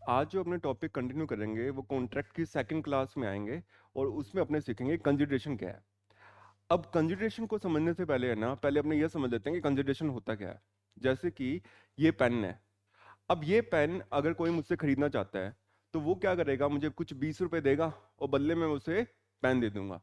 आज जो अपने टॉपिक कंटिन्यू करेंगे वो कॉन्ट्रैक्ट की सेकंड क्लास में आएंगे और उसमें अपने सीखेंगे कंसिडरेशन क्या है। अब कंसिडरेशन को समझने से पहले है ना, पहले अपने ये समझ लेते हैं कि कंसिडरेशन होता क्या है। जैसे कि ये पेन है। अब ये पेन अगर कोई मुझसे खरीदना चाहता है तो वो क्या करेगा, मुझे कुछ 20 रुपए देगा और बदले में उसे पेन दे दूंगा।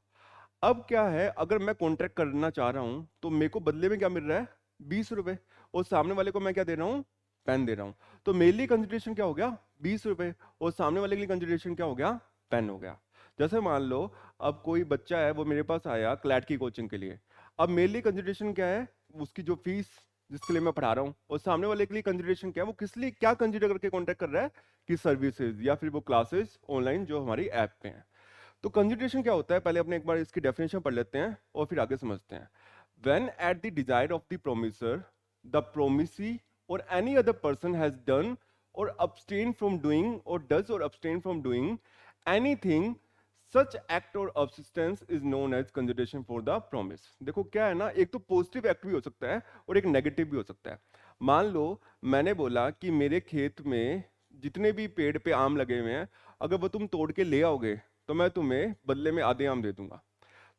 अब क्या है, अगर मैं कॉन्ट्रैक्ट करना चाह रहा हूं तो मेरे को बदले में क्या मिल रहा है, 20 रुपए। और सामने वाले को मैं क्या दे रहा हूँ, पेन दे रहा हूँ। तो मेरे लिए कंसिडरेशन क्या हो गया, 20 रुपए। और सामने वाले के लिए कंसिडरेशन क्या हो गया, पेन हो गया। जैसे मान लो अब कोई बच्चा है, वो मेरे पास आया क्लैट की कोचिंग के लिए। अब मेरे लिए कंसिडरेशन क्या है, उसकी जो फीस जिसके लिए मैं पढ़ा रहा हूँ। और सामने वाले के लिए कंसिडरेशन क्या है, वो किस लिए क्या कंसिडर करके कॉन्टेक्ट कर रहा है, कि सर्विसेज या फिर वो क्लासेस ऑनलाइन जो हमारी ऐप पे हैं। तो कंसिडरेशन क्या होता है, पहले अपने एक बार इसकी डेफिनेशन पढ़ लेते हैं और फिर आगे समझते हैं। When at the desire of the promiser, the promisee or any other person has done or abstained from doing or does or abstain from doing anything, such act or substance is known as consideration for the promise। देखो क्या है ना, एक तो positive act भी हो सकता है और एक नेगेटिव भी हो सकता है। मान लो मैंने बोला कि मेरे खेत में जितने भी पेड़ पे आम लगे हुए हैं, अगर वो तुम तोड़ के ले आओगे तो मैं तुम्हें बदले में आधे आम दे दूंगा।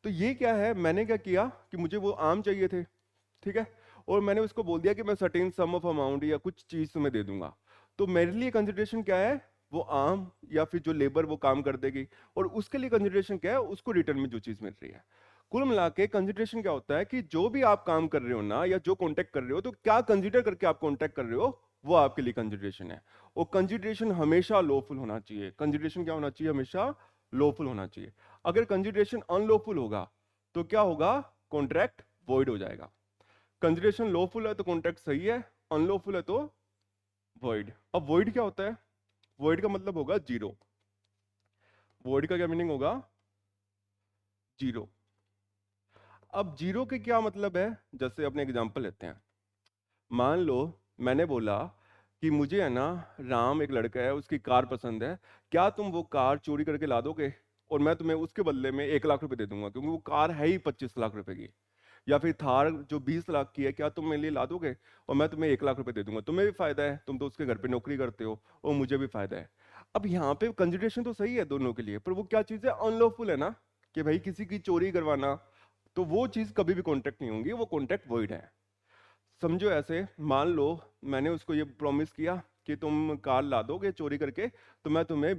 तो ये क्या है, मैंने क्या किया कि मुझे वो आम चाहिए थे, ठीक है। और मैंने उसको बोल दिया कि मैं सर्टेन सम ऑफ अमाउंट या कुछ चीज तुम्हें दे दूंगा। तो मेरे लिए कंसिडरेशन क्या है, वो आम या फिर जो लेबर वो काम कर देगी। और उसके लिए कंसिडरेशन क्या है, उसको रिटर्न में जो चीज मिल रही है। कुल मिला के कंसिडरेशन क्या होता है कि जो भी आप काम कर रहे हो ना, या जो कॉन्टेक्ट कर रहे हो, तो क्या कंसिडर करके आप कॉन्टेक्ट कर रहे हो, वो आपके लिए कंसिडरेशन है। और कंसिडरेशन हमेशा लॉफुल होना चाहिए। कंसिडरेशन क्या होना चाहिए, हमेशा लॉफुल होना चाहिए। अगर कंसिडरेशन अनलॉफुल होगा तो क्या होगा, कॉन्ट्रैक्ट वॉइड हो जाएगा। कंसिडरेशन लॉफुल है तो कॉन्ट्रैक्ट सही है, अनलॉफुल है तो वॉइड। अब वॉइड क्या होता है, वॉइड का मतलब होगा जीरो। वॉइड का क्या मीनिंग होगा, जीरो। अब जीरो के क्या मतलब है, जैसे अपने एग्जांपल लेते हैं। मान लो मैंने बोला कि मुझे है ना, राम एक लड़का है, उसकी कार पसंद है, क्या तुम वो कार चोरी करके ला दोगे, और मैं तुम्हें उसके बदले में 1 लाख रुपए दे दूंगा, क्योंकि वो कार है ही 25 लाख रुपए की। या फिर थार जो 20 लाख की है, क्या तुम मेरे लिए ला दोगे, और मैं तुम्हें 1 लाख रुपए दे दूंगा। तुम्हें भी फायदा है, तुम तो उसके घर पे नौकरी करते हो, और मुझे भी फायदा है। अब यहाँ पे कंसिडरेशन तो सही है दोनों के लिए, पर वो क्या चीज़ है, अनलॉफुल है ना, कि भाई किसी की चोरी करवाना। तो वो चीज़ कभी भी कॉन्ट्रैक्ट नहीं होंगी, वो कॉन्ट्रैक्ट वॉइड है। समझो ऐसे, मान लो मैंने उसको ये प्रॉमिस किया कि तुम कार ला दोगे चोरी करके, तो मैं तुम्हें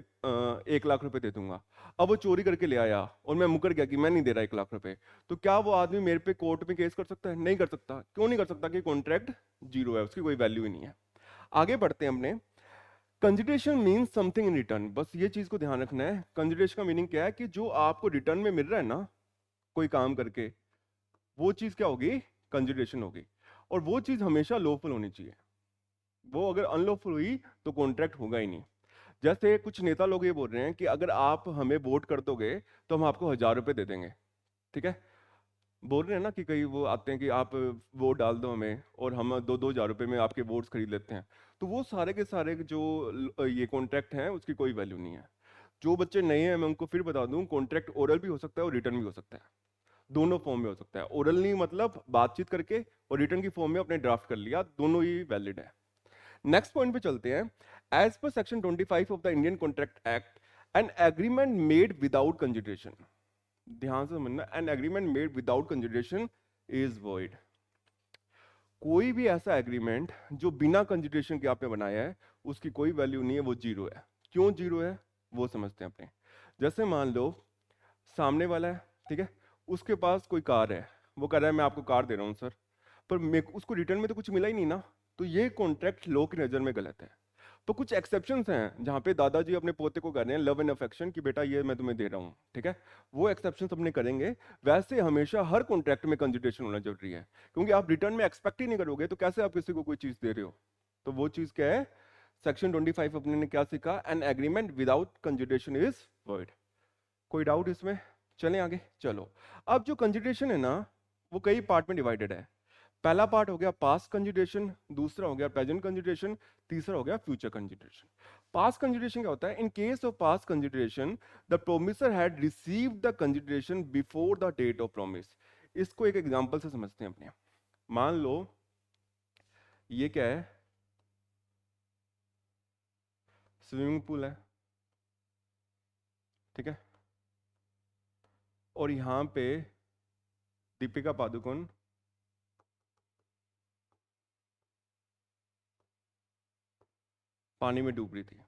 1 लाख रुपए दे दूंगा। अब वो चोरी करके ले आया और मैं मुकर गया कि मैं नहीं दे रहा 1 लाख रुपए। तो क्या वो आदमी मेरे पे कोर्ट में केस कर सकता है, नहीं कर सकता। क्यों नहीं कर सकता, कि कॉन्ट्रैक्ट जीरो है, उसकी कोई वैल्यू ही नहीं है। आगे बढ़ते हैं अपने। Consideration means something in return. बस ये चीज को ध्यान रखना है, कंसिडरेशन का मीनिंग क्या है, कि जो आपको रिटर्न में मिल रहा है ना, कोई काम करके, वो चीज क्या होगी, कंसिडरेशन होगी। और वो चीज हमेशा लॉफुल होनी चाहिए। वो अगर अनलॉफुल हुई तो कॉन्ट्रैक्ट होगा ही नहीं। जैसे कुछ नेता लोग ये बोल रहे हैं कि अगर आप हमें वोट कर दोगे तो हम आपको 1,000 रुपए दे देंगे, ठीक है। बोल रहे हैं ना कि कई वो आते हैं कि आप वोट डाल दो हमें और हम 2-2 हज़ार रुपए में आपके वोट्स खरीद लेते हैं। तो वो सारे के सारे जो ये कॉन्ट्रैक्ट हैं, उसकी कोई वैल्यू नहीं है। जो बच्चे नए हैं मैं उनको फिर बता दूं, कॉन्ट्रैक्ट ओरल भी हो सकता है और रिटर्न भी हो सकता है। दोनों फॉर्म में हो सकता है। ओरल नहीं मतलब बातचीत करके, और रिटर्न की फॉर्म में अपने ड्राफ्ट कर लिया, दोनों ही वैलिड है। नेक्स्ट पॉइंट पे चलते हैं। As per section 25 of the Indian contract act, an agreement made without consideration, ध्यान से समझना, an agreement made without consideration is void. कोई भी ऐसा एग्रीमेंट जो बिना कंसिडरेशन के आपने बनाया है, उसकी कोई वैल्यू नहीं है, वो जीरो है। क्यों जीरो है, वो समझते हैं अपने। जैसे मान लो सामने वाला है, ठीक है, उसके पास कोई कार है, वो कह रहा है मैं आपको कार दे रहा हूँ सर, पर मेरे उसको रिटर्न में तो कुछ मिला ही नहीं ना। तो ये कॉन्ट्रैक्ट लॉ की नज़र में गलत है। तो कुछ एक्सेप्शंस हैं जहाँ पे दादाजी अपने पोते को कह रहे हैं लव एंड अफेक्शन, कि बेटा ये मैं तुम्हें दे रहा हूँ, ठीक है। वो एक्सेप्शंस अपने करेंगे। वैसे हमेशा हर कॉन्ट्रैक्ट में कंसिडरेशन होना जरूरी है, क्योंकि आप रिटर्न में एक्सपेक्ट ही नहीं करोगे तो कैसे आप किसी को कोई चीज़ दे रहे हो। तो वो चीज़ क्या है, सेक्शन 25 अपने ने क्या सीखा, an agreement without consideration is void. कोई डाउट इसमें, चलें आगे चलो। अब जो कंसिडरेशन है ना, वो कई पार्ट में डिवाइडेड है। पहला पार्ट हो गया पास्ट कंसिडरेशन, दूसरा हो गया प्रेजेंट कंसिडरेशन, तीसरा हो गया फ्यूचर कंसिडरेशन। पास्ट कंसिडरेशन क्या होता है, in case of past consideration the promisor had received the consideration before the date of promise. इसको एक एग्जांपल से समझते हैं अपने। मान लो ये क्या है, स्विमिंग पूल है, ठीक है, और यहाँ पे दीपिका पादुकोण पानी में डूब रही थी,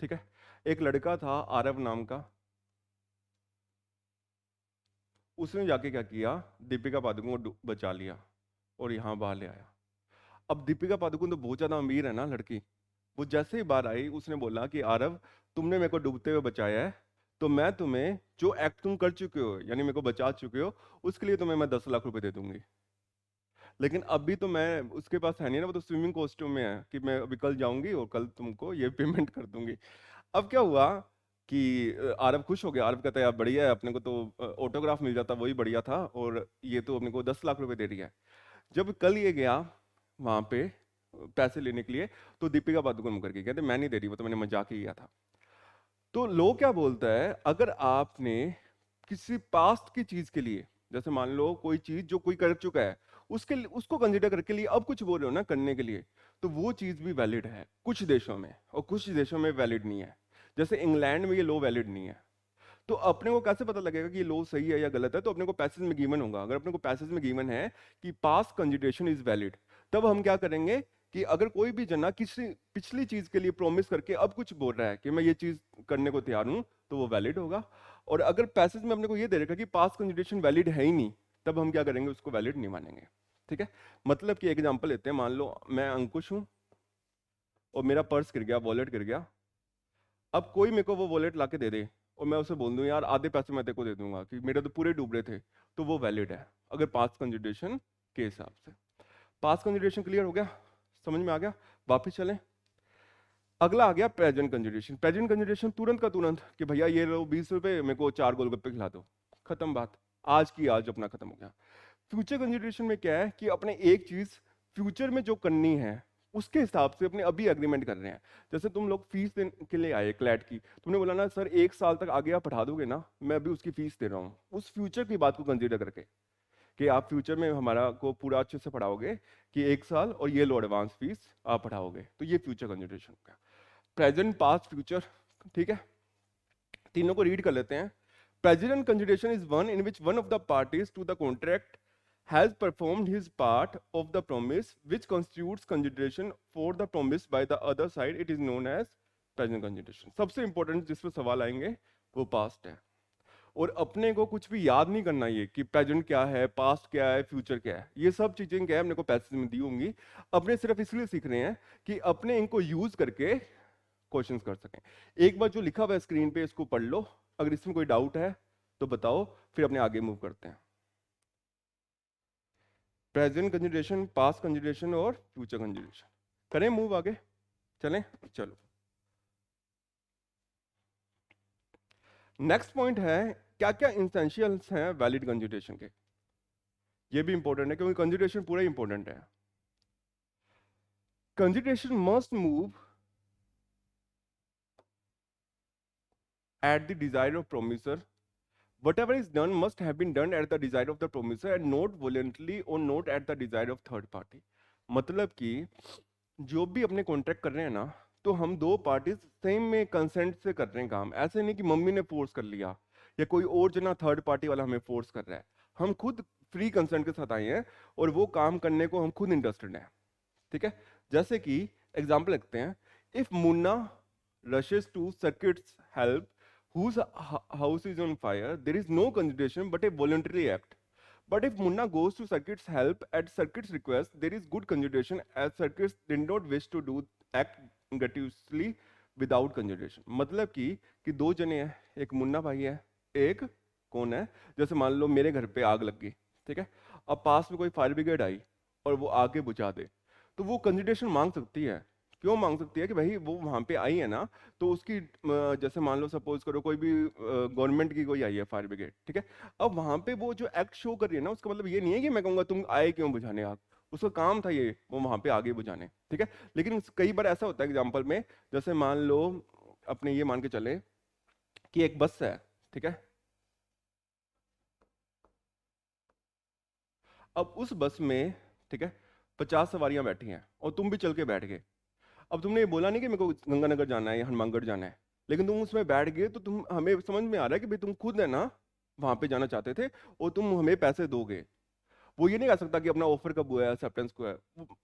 ठीक है। एक लड़का था आरव नाम का, उसने जाके क्या किया, दीपिका पादुकोण को बचा लिया और यहाँ बाहर ले आया। अब दीपिका पादुकोण तो बहुत ज्यादा अमीर है ना लड़की, वो जैसे ही बाहर आई उसने बोला कि आरव, तुमने मेरे को डूबते हुए बचाया है, तो मैं तुम्हें जो एक्ट तुम कर चुके हो, यानी मेरे को बचा चुके हो, उसके लिए तुम्हें मैं 10 लाख रुपए दे दूंगी। लेकिन अभी तो मैं उसके पास है नहीं ना, वो तो स्विमिंग कॉस्ट्यूम में है कि मैं अभी कल जाऊंगी और कल तुमको ये पेमेंट कर दूंगी। अब क्या हुआ कि आरव खुश हो गया, आरव कहता है यार बढ़िया है, अपने को तो ऑटोग्राफ मिल जाता वही बढ़िया था, और ये तो अपने को 10 लाख रुपए दे रही है। जब कल ये गया वहां पे पैसे लेने के लिए, तो दीपिका पादुकोण मुकर गई, कहते मैं नहीं दे रही, वो तो मैंने मजाक ही किया था। तो लोग क्या बोलता है, अगर आपने किसी पास्ट की चीज के लिए, जैसे मान लो कोई चीज जो कोई कर चुका है, उसके लिए उसको कंसिडर करके लिए अब कुछ बोल रहे हो ना करने के लिए, तो वो चीज भी वैलिड है कुछ देशों में और कुछ देशों में वैलिड नहीं है। जैसे इंग्लैंड में ये लॉ वैलिड नहीं है। तो अपने को कैसे पता लगेगा कि ये लॉ सही है या गलत है, तो अपने को पैसेज में गिवन होगा। अगर अपने को पैसेज में गिवन है कि पास्ट कंजुगेशन इज वैलिड, तब हम क्या करेंगे कि अगर कोई भी जना किसी पिछली चीज के लिए प्रॉमिस करके अब कुछ बोल रहा है कि मैं ये चीज करने को तैयार हूं, तो वो वैलिड होगा। और अगर पैसेज में अपने को ये दे रखा कि पास्ट कंजुगेशन वैलिड है ही नहीं, तब हम क्या करेंगे, उसको वैलिड नहीं मानेंगे। ठीक है। मतलब कि एग्जांपल लेते हैं, मान लो मैं अंकुश हूं और मेरा पर्स गिर गया, वॉलेट गिर गया। अब कोई मेरे को वो वॉलेट ला के दे दे और मैं उसे बोल दूं यार आधे पैसे मैं तेरे को दे दूंगा, कि मेरे तो पूरे डूब रहे थे, तो वो वैलिड है अगर पास्ट कंजुगेशन के हिसाब से। पास्ट कंजुगेशन क्लियर हो गया, समझ में आ गया। वापिस चलें, अगला आ गया प्रेजेंट कंजुगेशन। प्रेजेंट कंजुगेशन तुरंत का तुरंत कि भैया ये लो 20 रुपए, मेरे को 4 गोलगप्पे खिला दो, खत्म बात, आज की आज अपना खत्म हो गया। फ्यूचर कंजुगेशन में क्या है कि अपने एक चीज फ्यूचर में जो करनी है उसके हिसाब से अपने अभी एग्रीमेंट कर रहे हैं। जैसे तुम लोग फीस देने के लिए आए क्लैट की, तुमने बोला ना सर 1 साल तक आगे आप पढ़ा दोगे ना, मैं अभी उसकी फीस दे रहा हूँ, उस फ्यूचर की बात को कंसीडर करके कि आप फ्यूचर में हमारा को पूरा अच्छे से पढ़ाओगे, कि 1 साल और ये लो एडवांस फीस आप पढ़ाओगे, तो ये फ्यूचर कंसिडरेशन का। प्रेजेंट पास्ट फ्यूचर, ठीक है, तीनों को रीड कर लेते हैं। Present consideration is one in which one of the parties to the contract has performed his part of the promise which constitutes consideration for the promise by the other side, it is known as present consideration। सबसे important जिस पर सवाल आएंगे वो past है, और अपने को कुछ भी याद नहीं करना ये कि प्रेजेंट क्या है, पास्ट क्या है, फ्यूचर क्या है, ये सब चीजें क्या है अपने को पैसेज में दी होंगी। अपने सिर्फ इसलिए सीख रहे हैं कि अपने इनको यूज करके क्वेश्चंस कर सकें। एक बार जो लिखा हुआ है स्क्रीन पे इसको पढ़ लो, अगर इसमें कोई डाउट है तो बताओ, फिर अपने आगे मूव करते हैं। प्रेजेंट कंजुगेशन, पास्ट कंजुगेशन और फ्यूचर कंजुगेशन, करें मूव आगे, चलें, चलो। नेक्स्ट पॉइंट है क्या क्या इंसेंशियल्स हैं वैलिड कंजुगेशन के। ये भी इंपॉर्टेंट है क्योंकि कंजुगेशन पूरा इंपॉर्टेंट है। Conjugation must move at the desire of promiser, whatever is done must have been done at the desire of the promiser and not voluntarily or not at the desire of third party। मतलब कि जो भी अपने contract कर रहे हैं ना, तो हम दो पार्टीज सेम में कंसेंट से कर रहे हैं काम, ऐसे नहीं कि मम्मी ने फोर्स कर लिया या कोई और जना थर्ड पार्टी वाला हमें फोर्स कर रहा है। हम खुद फ्री कंसेंट के साथ आए हैं और वो काम करने को हम खुद इंटरेस्टेड हैं। ठीक है। जैसे कि एग्जाम्पल लिखते हैं, if Munna rushes to circuit's help whose house is on fire, there is no consideration but a voluntary act। But if Munna goes to Circuit's help at Circuit's request, there is good consideration as Circuit did not wish to do act gratuitously without consideration। मतलब कि दो जने हैं, एक मुन्ना भाई है, एक कौन है, जैसे मान लो मेरे घर पे आग लग गई, ठीक है, अब पास में कोई फायर ब्रिगेड आई और वो आगे बुझा दे, तो वो कंसिडरेशन मांग सकती है। क्यों मांग सकती है कि भाई वो वहां पे आई है ना, तो उसकी जैसे मान लो सपोज करो कोई भी गवर्नमेंट की कोई आई है फायर ब्रिगेड, ठीक है, अब वहां पे वो जो एक्ट शो कर रही है ना, उसका मतलब ये नहीं है कि मैं कहूंगा तुम आए क्यों बुझाने आग, उसका काम था ये वो वहां पे आगे बुझाने, ठीक है। लेकिन कई बार ऐसा होता है एग्जाम्पल में, जैसे मान लो अपने ये मान के चले कि एक बस है, ठीक है, अब उस बस में, ठीक है, 50 सवारियां बैठी हैं और तुम भी चल के बैठ गए। अब तुमने ये बोला नहीं कि मेरे को गंगानगर जाना है या हनुमानगढ़ जाना है, लेकिन तुम उसमें बैठ गए तो तुम, हमें समझ में आ रहा है कि भाई तुम खुद है ना वहां पे जाना चाहते थे और तुम हमें पैसे दोगे। वो ये नहीं कह सकता कि अपना ऑफर कब हुआ है, एक्सेप्टेंस को है,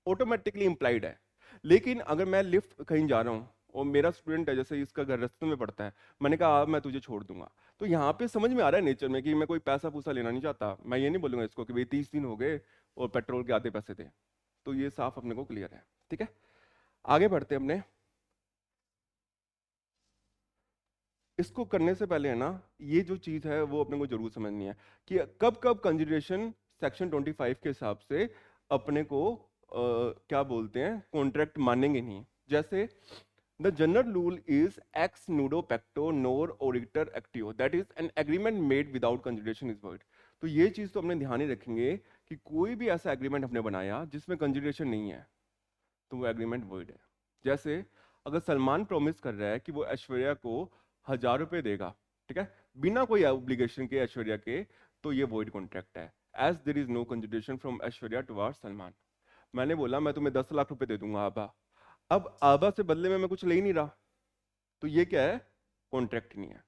ऑटोमेटिकली इम्प्लाइड है। लेकिन अगर मैं लिफ्ट कहीं जा रहा हूँ और मेरा स्टूडेंट है, जैसे इसका घर रास्ते में पड़ता है, मैंने कहा अब मैं तुझे छोड़ दूंगा, तो यहाँ पे समझ में आ रहा है नेचर में कि मैं कोई पैसा पूसा लेना नहीं चाहता। मैं ये नहीं बोलूंगा इसको कि भाई 30 दिन हो गए और पेट्रोल के आधे पैसे दे। तो ये साफ अपने को क्लियर है। ठीक है, आगे बढ़ते हैं अपने। इसको करने से पहले है ना, ये जो चीज है वो अपने को जरूर समझनी है कि कब कब कंसिडरेशन सेक्शन 25 के हिसाब से अपने को क्या बोलते हैं, कॉन्ट्रैक्ट मानेंगे नहीं। जैसे the general rule is ex nudo pacto non oritur actio, that is an agreement made without consideration is void. तो ये चीज तो अपने ध्यान ही रखेंगे कि कोई भी ऐसा एग्रीमेंट हमने बनाया जिसमें कंसिडरेशन नहीं है तो वो एग्रीमेंट वर्ड है। जैसे अगर सलमान प्रॉमिस कर रहा है कि वो ऐश्वर्या को 1,000 रुपये देगा, ठीक है, बिना कोई ऑब्लिगेशन के ऐश्वर्या के, तो ये वॉइड कॉन्ट्रैक्ट है, as there is no consideration from Aishwarya towards Salman. मैंने बोला मैं तुम्हें 10 लाख रुपए दे दूंगा आबा, अब आबा से बदले में मैं कुछ ले ही नहीं रहा, तो ये क्या है, कॉन्ट्रैक्ट नहीं है।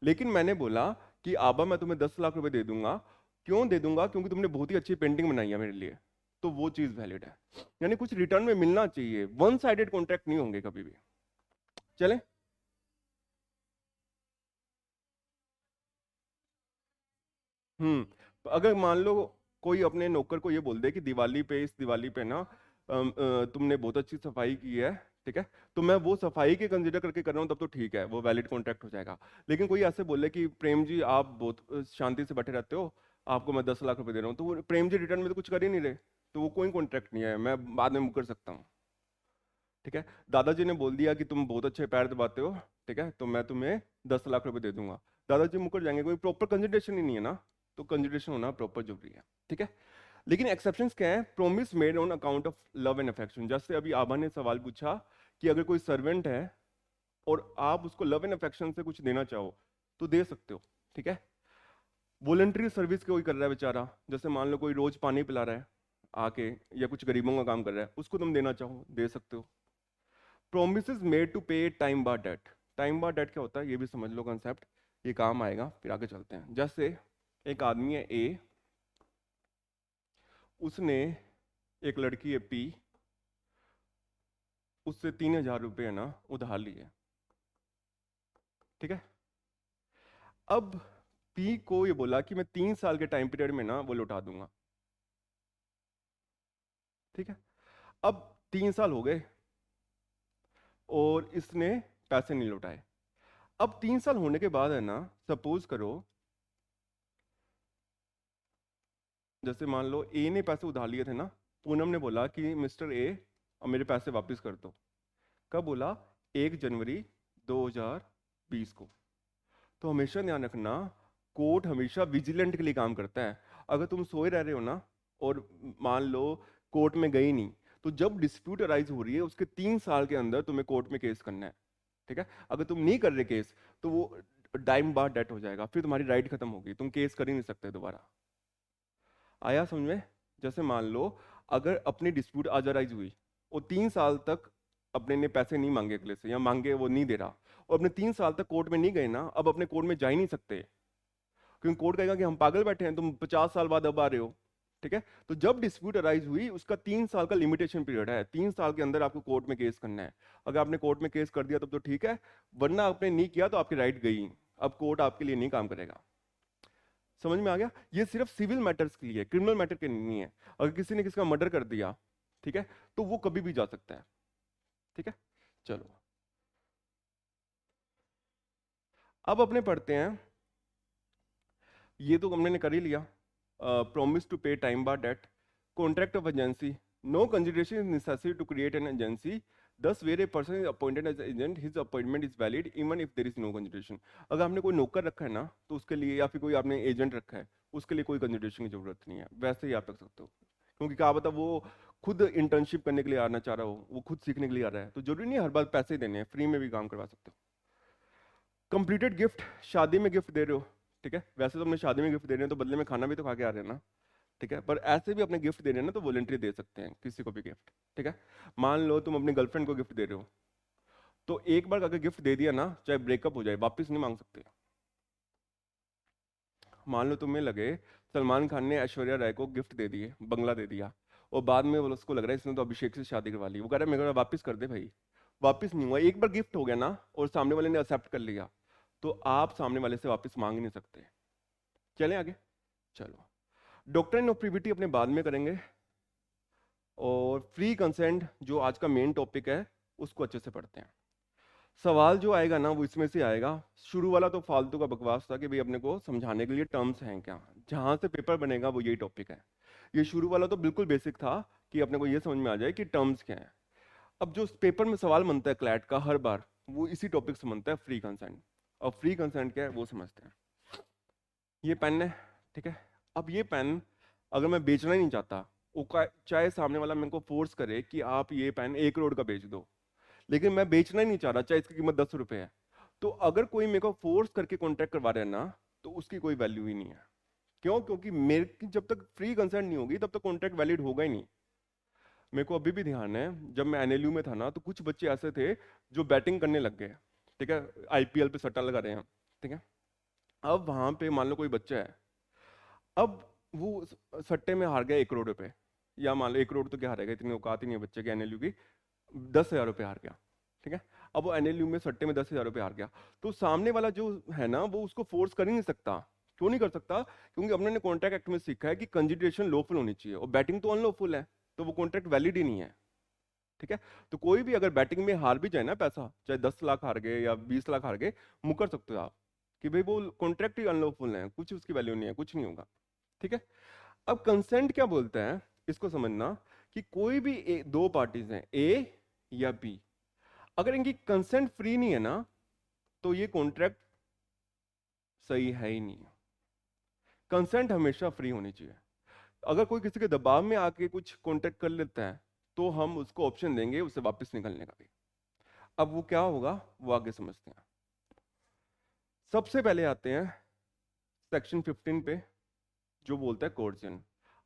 लेकिन मैंने बोला कि आबा मैं तुम्हें 10 लाख रुपए दे दूंगा, क्यों दे दूंगा, क्योंकि तुमने बहुत ही अच्छी पेंटिंग बनाई है मेरे लिए, तो वो चीज वैलिड है। यानी कुछ रिटर्न में मिलना चाहिए, वन साइडेड कॉन्ट्रैक्ट नहीं होंगे कभी भी। चले, तो अगर मान लो कोई अपने नौकर को ये बोल दे कि दिवाली पे, इस दिवाली पे ना तुमने बहुत अच्छी सफाई की है, ठीक है, तो मैं वो सफाई के कंसिडर करके कर रहा हूँ, तब तो ठीक है, वो वैलिड कॉन्ट्रैक्ट हो जाएगा। लेकिन कोई ऐसे बोले कि प्रेम जी आप बहुत शांति से बैठे रहते हो, आपको मैं 10 लाख रुपए दे रहा हूँ, तो वो प्रेम जी रिटर्न में तो कुछ कर ही नहीं रहे, तो वो कोई कॉन्ट्रैक्ट नहीं है, मैं बाद में मुकर सकता हूँ। ठीक है, दादाजी ने बोल दिया कि तुम बहुत अच्छे पैर दबाते हो, ठीक है, तो मैं तुम्हें 10 लाख रुपए दे दूंगा, दादाजी मुकर जाएंगे, कोई प्रॉपर कंसिडरेशन ही नहीं है ना, तो कंसिडरेशन होना प्रॉपर जरूरी है। ठीक है, लेकिन एक्सेप्शंस क्या है, promise made on account of love and affection. जैसे अभी आभा ने सवाल पूछा कि अगर कोई सर्वेंट है और आप उसको लव एंड अफेक्शन से कुछ देना चाहो तो दे सकते हो। ठीक है, वॉलंटरी सर्विस कोई कर रहा है बेचारा, जैसे मान लो कोई रोज पानी पिला रहा है आके, या कुछ गरीबों का काम कर रहा है, उसको तुम देना चाहो दे सकते हो। प्रोमिस मेड टू पे टाइम बार डेट, टाइम बार डेट क्या होता है ये भी समझ लो कंसेप्ट, ये काम आएगा, फिर आगे चलते हैं। जैसे एक आदमी है ए, उसने एक लड़की है पी, उससे 3,000 रुपये है ना उधार लिए। ठीक है, अब पी को ये बोला कि मैं 3 साल के टाइम पीरियड में ना वो लौटा दूंगा। ठीक है, अब 3 साल हो गए और इसने पैसे नहीं लौटाए। अब 3 साल होने के बाद है ना, सपोज करो जैसे मान लो ए ने पैसे उधार लिए थे ना, पूनम ने बोला कि मिस्टर ए अब मेरे पैसे वापस कर दो। कब बोला, 1 जनवरी 2020 को। तो हमेशा ध्यान रखना, कोर्ट हमेशा विजिलेंट के लिए काम करता है। अगर तुम सोए रह रहे हो ना और मान लो कोर्ट में गई नहीं, तो जब डिस्प्यूट अराइज हो रही है उसके 3 साल के अंदर तुम्हें कोर्ट में केस करना है। ठीक है, अगर तुम नहीं कर रहे केस तो वो टाइम बाद डेट हो जाएगा, फिर तुम्हारी राइट खत्म होगी, तुम केस कर ही नहीं सकते दोबारा। आया समझ में? जैसे मान लो अगर अपनी डिस्प्यूट आज अराइज हुई और 3 साल तक अपने ने पैसे नहीं मांगे अगले से, या मांगे वो नहीं दे रहा, और अपने 3 साल तक कोर्ट में नहीं गए ना, अब अपने कोर्ट में जा ही नहीं सकते, क्योंकि कोर्ट कहेगा कि हम पागल बैठे हैं, तुम 50 साल बाद अब आ रहे हो। ठीक है, तो जब डिस्प्यूट अराइज हुई उसका 3 साल का लिमिटेशन पीरियड है, 3 साल के अंदर आपको कोर्ट में केस करना है। अगर आपने कोर्ट में केस कर दिया तब तो ठीक है, वरना आपने नहीं किया तो आपकी राइट गई, अब कोर्ट आपके लिए नहीं काम करेगा। समझ में आ गया? ये सिर्फ सिविल मैटर्स के लिए है, क्रिमिनल मैटर के लिए नहीं है। अगर किसी ने किसी का मर्डर कर दिया, ठीक है, तो वो कभी भी जा सकता है। ठीक है, चलो अब अपने पढ़ते हैं, ये तो हमने कर ही लिया, promise to pay time bar debt, contract of agency, no consideration is necessary to create an agency, thus where a person is appointed as agent his appointment is valid even if there is no consideration। अगर आपने कोई नौकर रखा है ना तो उसके लिए, या फिर कोई आपने एजेंट रखा है उसके लिए कोई कंसिडरेशन की जरूरत नहीं है, वैसे ही आप रख सकते हो, क्योंकि क्या पता वो खुद इंटर्नशिप करने के लिए आना चाह रहा हो, वो खुद सीखने के लिए आ रहा है, तो जरूरी नहीं है हर बार पैसे ही देने हैं, फ्री में भी काम करवा सकते हो। कंप्लीटेड गिफ्ट, शादी में गिफ्ट दे रहे हो, ठीक है, वैसे तो हमने शादी में गिफ्ट दे रहे हैं तो बदले में खाना भी तो खा के आ रहे हैं ना, ठीक है, पर ऐसे भी अपने गिफ्ट दे रहे हैं ना तो वॉलेंट्री दे सकते हैं किसी को भी गिफ्ट। ठीक है, मान लो तुम अपनी गर्लफ्रेंड को गिफ्ट दे रहे हो, तो एक बार अगर गिफ्ट दे दिया ना, चाहे ब्रेकअप हो जाए, वापस नहीं मांग सकते। मान लो तुम्हें लगे सलमान खान ने ऐश्वर्या राय को गिफ्ट दे दिए, बंगला दे दिया, और बाद में वो उसको लग रहा है इसने तो अभिषेक से शादी करवा ली, वो कह रहा है मेरे को वापस कर दे भाई। वापस नहीं हुआ, एक बार गिफ्ट हो गया ना और सामने वाले ने एक्सेप्ट कर लिया, तो आप सामने वाले से वापस मांग ही नहीं सकते। चलें आगे। चलो, डॉक्ट्रिन ऑफ प्रीविटी अपने बाद में करेंगे, और फ्री कंसेंट जो आज का मेन टॉपिक है उसको अच्छे से पढ़ते हैं। सवाल जो आएगा ना वो इसमें से आएगा। शुरू वाला तो फालतू का बकवास था कि भाई अपने को समझाने के लिए टर्म्स हैं क्या, जहां से पेपर बनेगा वो यही टॉपिक है। ये शुरू वाला तो बिल्कुल बेसिक था कि अपने को ये समझ में आ जाए कि टर्म्स क्या है। अब जो पेपर में सवाल बनता है क्लैट का हर बार, वो इसी टॉपिक से बनता है, फ्री कंसेंट। अब फ्री कंसेंट क्या है वो समझते हैं। ये पेन है, ठीक है। अब ये पेन अगर मैं बेचना ही नहीं चाहता, चाहे सामने वाला मेरे को फोर्स करे कि आप ये पेन 1 करोड़ का बेच दो, लेकिन मैं बेचना ही नहीं चाह रहा, चाहे इसकी कीमत 10 रुपए है, तो अगर कोई मेरे को फोर्स करके कॉन्ट्रैक्ट करवा रहा है ना, तो उसकी कोई वैल्यू ही नहीं है। क्यों? क्योंकि मेरे की जब तक फ्री कंसेंट नहीं होगी तब तक कॉन्ट्रैक्ट वैलिड होगा ही नहीं। मेरे को अभी भी ध्यान है, जब मैं एनएलयू में था ना, तो कुछ बच्चे ऐसे थे जो बैटिंग करने लग गए, ठीक है, आईपीएल पे सट्टा लगा रहे हैं, ठीक है। अब वहां पे मान लो कोई बच्चा है, अब वो सट्टे में हार गया 1 करोड़ रुपए, या मान लो 1 करोड़ तो क्या हारेगा, इतनी औकात ही नहीं है बच्चे के एनएलयू की, 10,000 रुपये हार गया, ठीक है। अब वो एनएलयू में सट्टे में 10,000 रुपये हार गया, तो सामने वाला जो है ना वो उसको फोर्स कर ही नहीं सकता। क्यों नहीं कर सकता? क्योंकि अपने ने कॉन्ट्रैक्ट एक्ट में सीखा है कि कंसिडरेशन लॉफुल होनी चाहिए, और बैटिंग तो अनलॉफुल है, तो वो कॉन्ट्रैक्ट वैलिड ही नहीं है। ठीक है, तो कोई भी अगर बैटिंग में हार भी जाए ना पैसा, चाहे 10 लाख हार गए या 20 लाख हार गए, मुकर सकते हो आप कि भाई वो कॉन्ट्रैक्ट ही अनलॉफुल है, कुछ उसकी वैल्यू नहीं है, कुछ नहीं होगा। ठीक है। अब कंसेंट क्या बोलता है, इसको समझना कि कोई भी दो पार्टीज हैं, ए या बी, अगर इनकी कंसेंट फ्री नहीं है ना, तो ये कॉन्ट्रैक्ट सही है ही नहीं। कंसेंट हमेशा फ्री होनी चाहिए। अगर कोई किसी के दबाव में आके कुछ कॉन्ट्रैक्ट कर लेता है, तो हम उसको ऑप्शन देंगे उससे वापस निकलने का भी। अब वो क्या होगा वो आगे समझते हैं। सबसे पहले आते हैं सेक्शन 15 पे, जो बोलता है कोर्जन।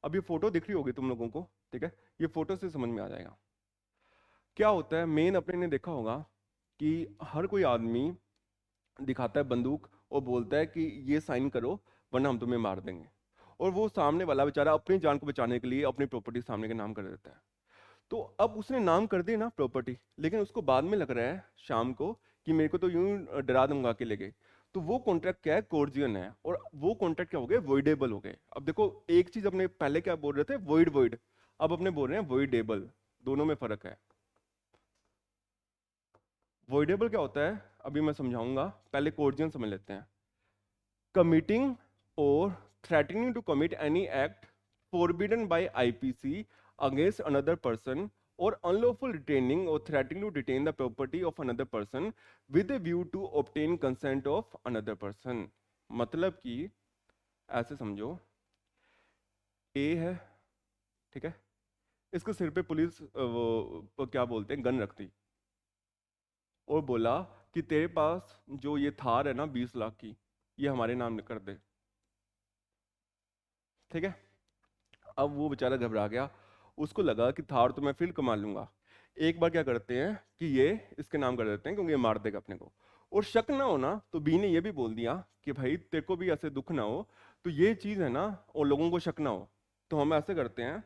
अब ये फोटो दिख रही होगी तुम लोगों को, ठीक है, ये फोटो से समझ में आ जाएगा क्या होता है। मेन अपने ने देखा होगा कि हर कोई आदमी दिखाता है बंदूक और बोलता है कि ये साइन करो वरना हम तुम्हें मार देंगे, और वो सामने वाला बेचारा अपनी जान को बचाने के लिए अपनी प्रॉपर्टी सामने के नाम कर देता है। तो अब उसने नाम कर दी ना प्रॉपर्टी, लेकिन उसको बाद में लग रहा है शाम को कि मेरे को तो यूं डरा दूंगा के ले गए, तो वो कॉन्ट्रैक्ट क्या है, कोर्जियन है, और वो कॉन्ट्रैक्ट क्या हो गए, वॉइडेबल हो गए। अब देखो, एक चीज अपने पहले क्या बोल रहे थे, वॉइड वॉइड, अब अपने बोल रहे हैं वॉइडेबल, दोनों में फर्क है। वॉइडेबल क्या होता है अभी मैं समझाऊंगा, पहले कोर्जियन समझ लेते हैं। committing or threatening to commit any act forbidden by IPC against another person, or unlawful retaining or threatening to detain the property of another person with a view to obtain consent of another person। मतलब कि ऐसे समझो, ए है, ठीक है, इसके सिर पे पुलिस वो क्या बोलते हैं, गन रख दी, और बोला कि तेरे पास जो ये थार है ना 20 लाख की, ये हमारे नाम कर दे। ठीक है। अब वो बेचारा घबरा गया, उसको लगा कि थार तो मैं फिर कमा लूंगा, एक बार क्या करते हैं कि ये इसके नाम कर देते हैं क्योंकि ये मार देगा अपने को, और शक ना हो ना तो बी ने ये भी बोल दिया कि भाई तेरे को भी ऐसे दुख ना हो, तो ये चीज है ना, और लोगों को शक ना हो, तो हम ऐसे करते हैं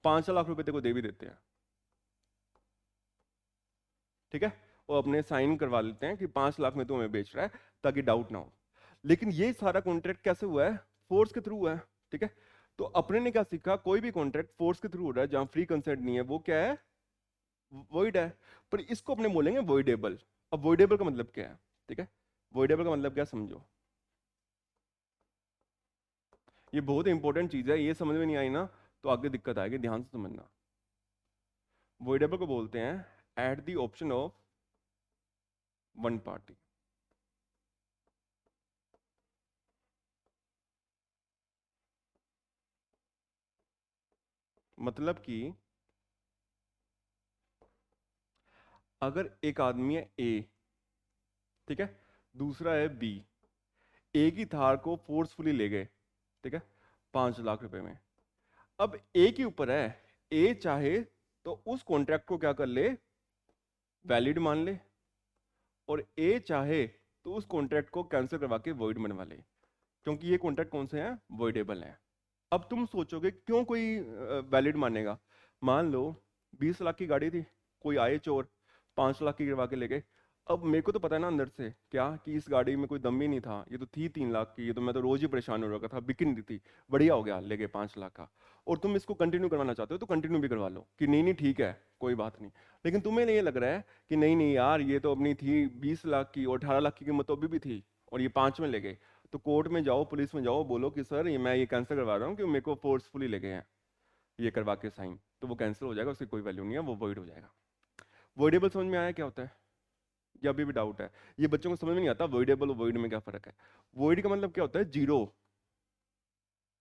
5 लाख रुपए तेरे को दे भी देते हैं। ठीक है, वो अपने साइन करवा लेते हैं कि 5 लाख में तू हमें बेच रहा है, ताकि डाउट ना हो। लेकिन ये सारा कॉन्ट्रैक्ट कैसे हुआ है, फोर्स के थ्रू हुआ है। ठीक है, तो अपने ने क्या सीखा, कोई भी कॉन्ट्रैक्ट फोर्स के थ्रू हो रहा है, जहां फ्री कंसेंट नहीं है, वो क्या है, वॉइड है। पर इसको अपने बोलेंगे वॉइडेबल। अब वॉइडेबल का मतलब क्या है, ठीक है, वॉइडेबल का मतलब क्या समझो, ये बहुत इंपॉर्टेंट चीज है, ये समझ में नहीं आई ना तो आगे दिक्कत आएगी, ध्यान से समझना। वॉइडेबल को बोलते हैं at the option of one party. मतलब कि अगर एक आदमी है ए, ठीक है, दूसरा है बी, ए की थार को फोर्सफुली ले गए, ठीक है, 5 लाख रुपए में। अब ए के ऊपर है, ए चाहे तो उस कॉन्ट्रैक्ट को क्या कर ले, वैलिड मान ले, और ए चाहे तो उस कॉन्ट्रैक्ट को कैंसिल करवा के वॉइड बनवा ले, क्योंकि ये कॉन्ट्रैक्ट कौन से हैं, वॉइडेबल हैं। अब तुम सोचोगे क्यों कोई वैलिड मानेगा। मान लो 20 लाख की गाड़ी थी, कोई आए चोर 5 लाख की गिरवा के ले गए। अब मेरे को तो पता है ना अंदर से क्या कि इस गाड़ी में कोई दम ही नहीं था, ये तो थी 3 लाख की, ये तो मैं तो रोज ही परेशान हो रखा था, बिक नहीं थी, बढ़िया हो गया ले गए 5 लाख का। और तुम इसको कंटिन्यू करवाना चाहते हो तो कंटिन्यू भी करवा लो कि नहीं नहीं ठीक है कोई बात नहीं। लेकिन तुम्हें ये लग रहा है कि नहीं नहीं यार ये तो अपनी थी 20 लाख की, और 18 लाख की कीमत तो अभी भी थी, और ये 5 में ले गए। तो कोर्ट में जाओ, पुलिस में जाओ, बोलो कि सर ये मैं ये कैंसिल करवा रहा हूँ कि मेरे को फोर्सफुली ले गए हैं, ये करवा के साइन, तो वो कैंसिल हो जाएगा, उसकी कोई वैल्यू नहीं है, वो वॉइड हो जाएगा। वॉइडेबल समझ में आया क्या होता है, या अभी भी डाउट है? ये बच्चों को समझ में नहीं आता वॉइडेबल और वॉइड में क्या फर्क है। वॉइड का मतलब क्या होता है, जीरो।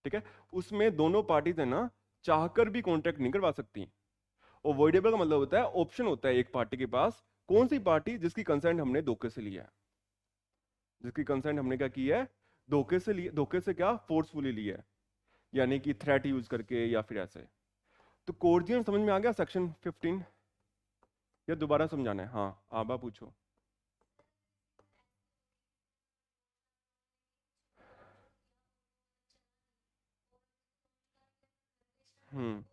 ठीक है, उसमें दोनों पार्टीज है ना चाहकर भी कॉन्ट्रैक्ट नहीं करवा सकती। और वॉइडेबल का मतलब होता है ऑप्शन होता है एक पार्टी के पास, कौन सी पार्टी, जिसकी कंसेंट हमने धोखे से लिया है, जिसकी कंसेंट हमने क्या की है, धोखे से लिए, धोखे से क्या, फोर्सफुली लिया है, यानी कि थ्रेट यूज करके या फिर ऐसे। तो कोर्जियन समझ में आ गया सेक्शन 15, या दोबारा समझाना है? हाँ आबा पूछो। हम्म,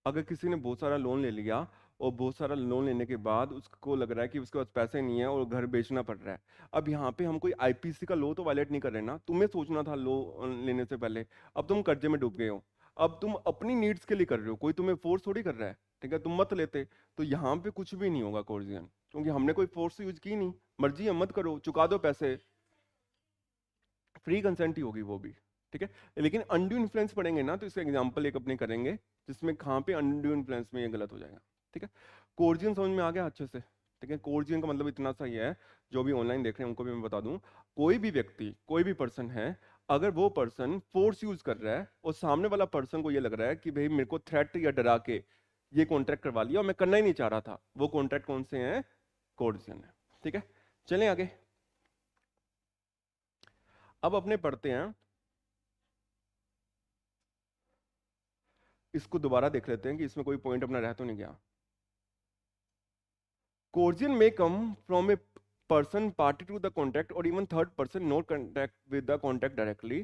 अगर किसी ने बहुत सारा लोन ले लिया, और बहुत सारा लोन लेने के बाद उसको लग रहा है कि उसके पास पैसे नहीं है और घर बेचना पड़ रहा है। अब यहाँ पे हम कोई आईपीसी का लॉ तो वायलेट नहीं कर रहे ना, तुम्हें सोचना था लो लेने से पहले। अब तुम कर्जे में डूब गए हो, अब तुम अपनी नीड्स के लिए कर रहे हो, कोई तुम्हें फोर्स थोड़ी कर रहा है, ठीक है, तुम मत लेते। तो यहाँ पे कुछ भी नहीं होगा कोर्जियन, क्योंकि हमने कोई फोर्स यूज की नहीं, मर्जी है मत करो, चुका दो पैसे, फ्री कंसेंट ही होगी वो भी। ठीक है, लेकिन अनड्यू इन्फ्लुएंस पढ़ेंगे ना तो इसका एग्जांपल एक अपने करेंगे जिसमें कहाँ पे अनड्यू इन्फ्लुएंस में ये गलत हो जाएगा। ठीक है, कोर्जियन समझ में आ गया अच्छे से? ठीक है, कोर्जियन का मतलब इतना सा ही है, जो भी ऑनलाइन देख रहे हैं उनको भी मैं बता दूं, कोई भी व्यक्ति, कोई भी पर्सन है, अगर वो पर्सन फोर्स यूज कर रहा है और सामने वाला पर्सन को ये लग रहा है कि भाई मेरे को थ्रेट या डरा के ये कॉन्ट्रैक्ट करवा लिया और मैं करना ही नहीं चाह रहा था, वो कॉन्ट्रैक्ट कौन से हैं, कोर्जियन है। ठीक है, चलें आगे। अब अपने पढ़ते हैं, इसको दोबारा देख लेते हैं कि इसमें कोई पॉइंट अपना रह तो नहीं गया। Coercion may come from a person party to the contract or even third person not contact with the contract directly.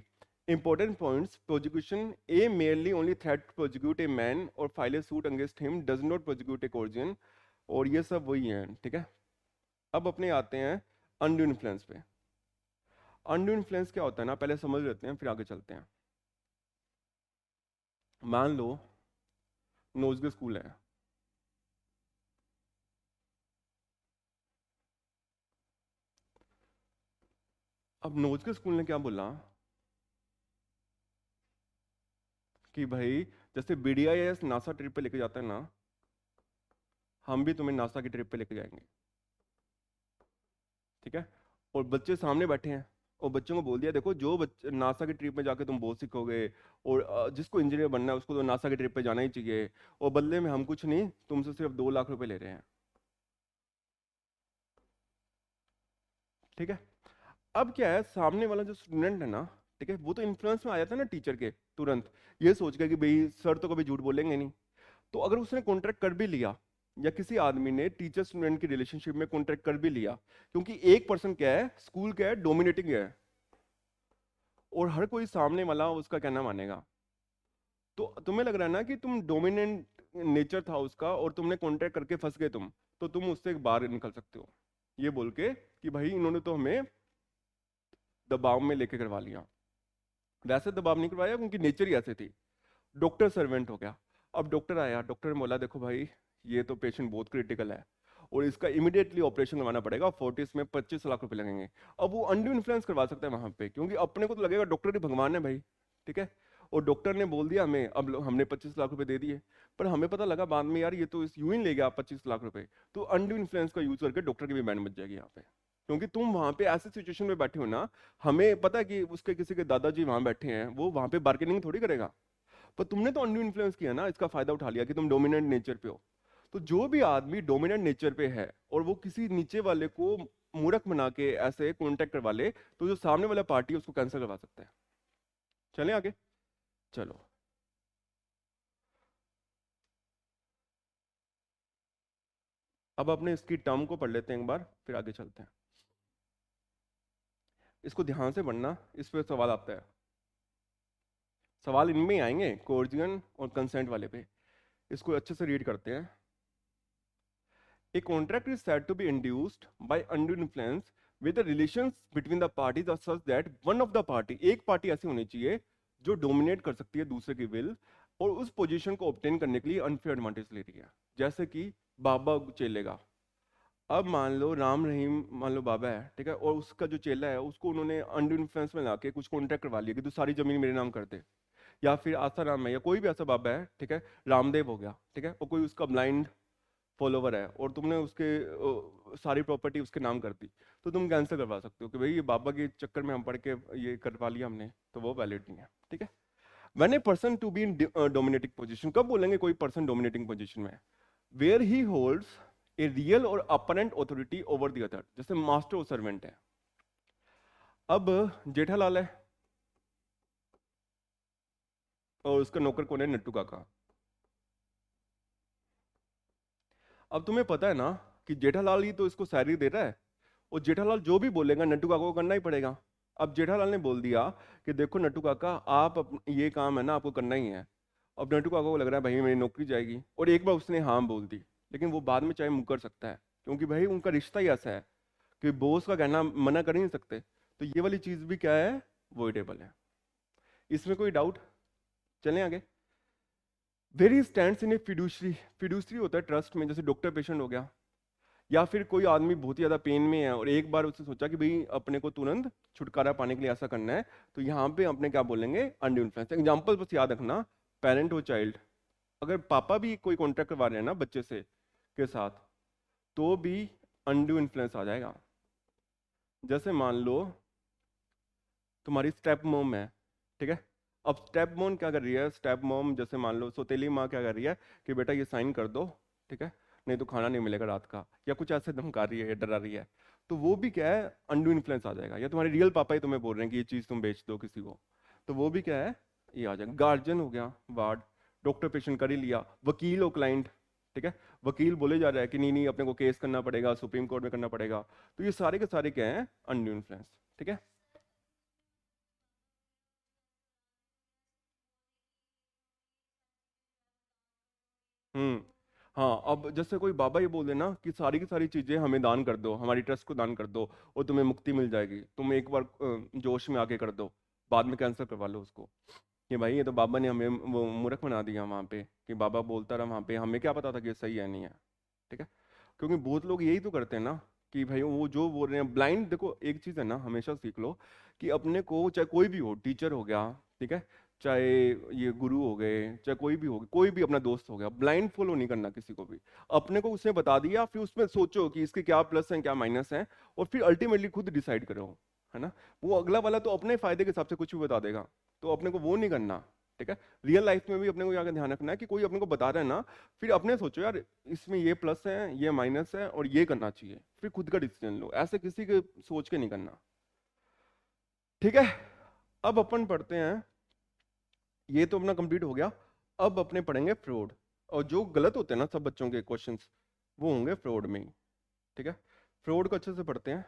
Important points: prosecution A merely only threat to prosecute a man or file a suit against him does not prosecute a coercion. और ये सब वही है। ठीक है, अब अपने आते हैं अनड्यू इन्फ्लुएंस पे। अनड्यू इन्फ्लुएंस क्या होता है ना, पहले समझ लेते हैं फिर आगे चलते हैं। मान लो नोजगे स्कूल है, अब नोजगे स्कूल ने क्या बोला कि भाई जैसे बीडीआईएस नासा ट्रिप पे लेके जाता है ना, हम भी तुम्हें नासा की ट्रिप पे लेके जाएंगे। ठीक है, और बच्चे सामने बैठे हैं, और बच्चों को बोल दिया देखो जो बच्चे नासा की ट्रिप में जाके तुम बहुत सीखोगे, और जिसको इंजीनियर बनना है उसको तो नासा की ट्रिप पे जाना ही चाहिए, और बदले में हम कुछ नहीं, तुमसे सिर्फ 2 लाख रुपए ले रहे हैं। ठीक है, अब क्या है, सामने वाला जो स्टूडेंट है ना, ठीक है, वो तो इन्फ्लुएंस में आ जाता है ना टीचर के तुरंत, ये सोच के कि भाई सर तो कभी झूठ बोलेंगे नहीं। तो अगर उसने कॉन्ट्रैक्ट कर भी लिया, या किसी आदमी ने टीचर स्टूडेंट की रिलेशनशिप में कॉन्ट्रैक्ट कर भी लिया, क्योंकि एक पर्सन क्या है, स्कूल क्या है, डोमिनेटिंग है, और हर कोई सामने वाला उसका कहना मानेगा। तो तुम्हें लग रहा है ना कि तुम डोमिनेंट नेचर था उसका और तुमने कॉन्ट्रैक्ट करके फंस गए तुम, तो तुम उससे बाहर निकल सकते हो, ये बोल के कि भाई इन्होंने तो हमें दबाव में लेके करवा लिया। वैसे दबाव नहीं करवाया क्योंकि नेचर ही ऐसे थी। डॉक्टर सर्वेंट हो गया। अब डॉक्टर आया, डॉक्टर ने बोला देखो भाई ये तो पेशेंट बहुत क्रिटिकल है और इसका इमीडिएटली ऑपरेशन करवाना पड़ेगा, फोर्टिस में 25 लाख रुपए लगेंगे। अब वो अनड्यू इन्फ्लुएंस करवा सकता है वहां पे, क्योंकि अपने को तो लगेगा डॉक्टर ही भगवान है भाई। ठीक है, और डॉक्टर ने बोल दिया हमें, अब हमने 25 लाख रुपए दे दिए, पर हमें पता लगा बाद में यार ये तो इस यूं ही ले गया 25 लाख रुपए, तो अनड्यू इन्फ्लुएंस का यूज करके डॉक्टर की भी बैंड बच जाएगी यहाँ पे, क्योंकि तुम वहां पे ऐसे सिचुएशन में बैठे हो ना, हमें पता है कि उसके किसी के दादाजी वहां बैठे हैं, वो वहां पे बार्गेनिंग थोड़ी करेगा, पर तुमने तो अनड्यू इन्फ्लुएंस किया ना, इसका फायदा उठा लिया कि तुम डोमिनेंट नेचर पे हो। तो जो भी आदमी डोमिनेंट नेचर पे है और वो किसी नीचे वाले को मूर्ख बना के ऐसे कॉन्टेक्ट करवा ले, तो जो सामने वाला पार्टी है उसको कैंसिल करवा सकता है। चलें आगे, चलो। अब अपने इसकी टर्म को पढ़ लेते हैं एक बार, फिर आगे चलते हैं। इसको ध्यान से पढ़ना, इस पे सवाल आता है। सवाल इनमें ही आएंगे, कोर्जियन और कंसेंट वाले पे। इसको अच्छे से रीड करते हैं। A contract is said to be induced by undue influence with the relations between the parties are such that one of the party, एक पार्टी ऐसी होनी चाहिए जो डोमिनेट कर सकती है दूसरे की विल और उस पोजीशन को ऑब्टेन करने के लिए अनफेयर एडवांटेज ले रही है। जैसे कि बाबा चेलेगा, अब मान लो राम रहीम मान लो बाबा है, ठीक है, और उसका जो चेला है उसको उन्होंने अंडर इन्फ्लुएंस में लाके कुछ कॉन्ट्रैक्ट करवा लिया कि तू सारी जमीन मेरे नाम कर दे। या फिर आसाराम है या कोई भी ऐसा बाबा है, ठीक है, रामदेव हो गया, ठीक है, और कोई उसका ब्लाइंड फॉलोवर है और तुमने उसके सारी प्रॉपर्टी उसके नाम कर दी, तो तुम कैंसिल करवा सकते हो कि भाई ये बाबा के चक्कर में हम पढ़ के ये करवा लिया हमने, तो वो वैलिड नहीं है, ठीक है। When a person to be in dominating position, कब बोलेंगे कोई पर्सन डोमिनेटिंग पोजीशन में? Where he holds a real और apparent authority over the other, जैसे मास्टर और सर्वेंट है। अब जेठालाल है और उसका नौकर कौन है? नट्टू काका। अब तुम्हें पता है ना कि जेठालाल ही तो इसको सैलरी दे रहा है, और जेठालाल जो भी बोलेगा नट्टू काका को करना ही पड़ेगा। अब जेठालाल ने बोल दिया कि देखो नट्टू काका, आप ये काम है ना आपको करना ही है। अब नट्टू काका को लग रहा है भाई मेरी नौकरी जाएगी, और एक बार उसने हाँ बोल दी, लेकिन वो बाद में चाहे मुकर सकता है, क्योंकि भाई उनका रिश्ता ही ऐसा है कि बॉस का कहना मना कर ही नहीं सकते। तो ये वाली चीज भी क्या है? वोइडेबल है। इसमें कोई डाउट? चलें आगे। वेरी स्टैंड्स इन ए फिड्यूशरी, फिड्यूशरी होता है ट्रस्ट में, जैसे डॉक्टर पेशेंट हो गया, या फिर कोई आदमी बहुत ही ज्यादा पेन में है और एक बार उसने सोचा कि भाई अपने को तुरंत छुटकारा पाने के लिए ऐसा करना है, तो यहाँ पे अपने क्या बोलेंगे? Under influence. एग्जाम्पल बस याद रखना, पेरेंट हो चाइल्ड, अगर पापा भी कोई कॉन्ट्रैक्ट करवा रहे हैं ना बच्चे से के साथ, तो भी अंडर इन्फ्लुएंस आ जाएगा। जैसे मान लो तुम्हारी स्टेप मॉम है, ठीक है, अब स्टेप मॉम क्या कर रही है? स्टेप मॉम जैसे मान लो सौतेली माँ क्या कर रही है कि बेटा ये साइन कर दो, ठीक है, नहीं तो खाना नहीं मिलेगा रात का, या कुछ ऐसे धमका रही है या डरा रही है, तो वो भी क्या है? अंडू इन्फ्लुएंस आ जाएगा। या तुम्हारे रियल पापा ही तुम्हें बोल रहे हैं कि ये चीज़ तुम बेच दो किसी को, तो वो भी क्या है? ये आ जाएगा। गार्जियन हो गया, वार्ड, डॉक्टर पेशेंट कर ही लिया, वकील और क्लाइंट, ठीक है, वकील बोले जा रहा है कि नहीं नहीं अपने को केस करना पड़ेगा, सुप्रीम कोर्ट में करना पड़ेगा, तो ये सारे के सारे क्या है? अंडू इन्फ्लुएंस, ठीक है। हम्म। हाँ, अब जैसे कोई बाबा ये बोल देना कि सारी की सारी चीजें हमें दान कर दो, हमारी ट्रस्ट को दान कर दो और तुम्हें मुक्ति मिल जाएगी, तुम एक बार जोश में आके कर दो, बाद में कैंसिल करवा लो उसको, कि भाई ये तो बाबा ने हमें वो मूर्ख बना दिया वहां पे, कि बाबा बोलता रहा वहां पे, हमें क्या पता था कि ये सही है नहीं है, ठीक है। क्योंकि बहुत लोग यही तो करते हैं ना कि भाई वो जो बोल रहे हैं ब्लाइंड। देखो एक चीज है ना, हमेशा सीख लो कि अपने को, चाहे कोई भी हो, टीचर हो गया, ठीक है, चाहे ये गुरु हो गए, चाहे कोई भी हो, कोई भी अपना दोस्त हो गया, ब्लाइंड फॉलो नहीं करना किसी को भी। अपने को उसने बता दिया, फिर उसमें सोचो कि इसके क्या प्लस हैं क्या माइनस हैं, और फिर अल्टीमेटली खुद डिसाइड करो, है ना। वो अगला वाला तो अपने फायदे के हिसाब से कुछ भी बता देगा, तो अपने को वो नहीं करना, ठीक है। रियल लाइफ में भी अपने को यहाँ का ध्यान रखना है कि कोई अपने को बता रहा है ना, फिर अपने सोचो यार इसमें ये प्लस है ये माइनस है और ये करना चाहिए, फिर खुद का डिसीजन लो, ऐसे किसी के सोच के नहीं करना, ठीक है। अब अपन पढ़ते हैं, ये तो अपना कंप्लीट हो गया। अब अपने पढ़ेंगे फ्रॉड, और जो गलत होते हैं ना सब बच्चों के क्वेश्चंस, वो होंगे फ्रॉड में ही, ठीक है। फ्रॉड को अच्छे से पढ़ते हैं,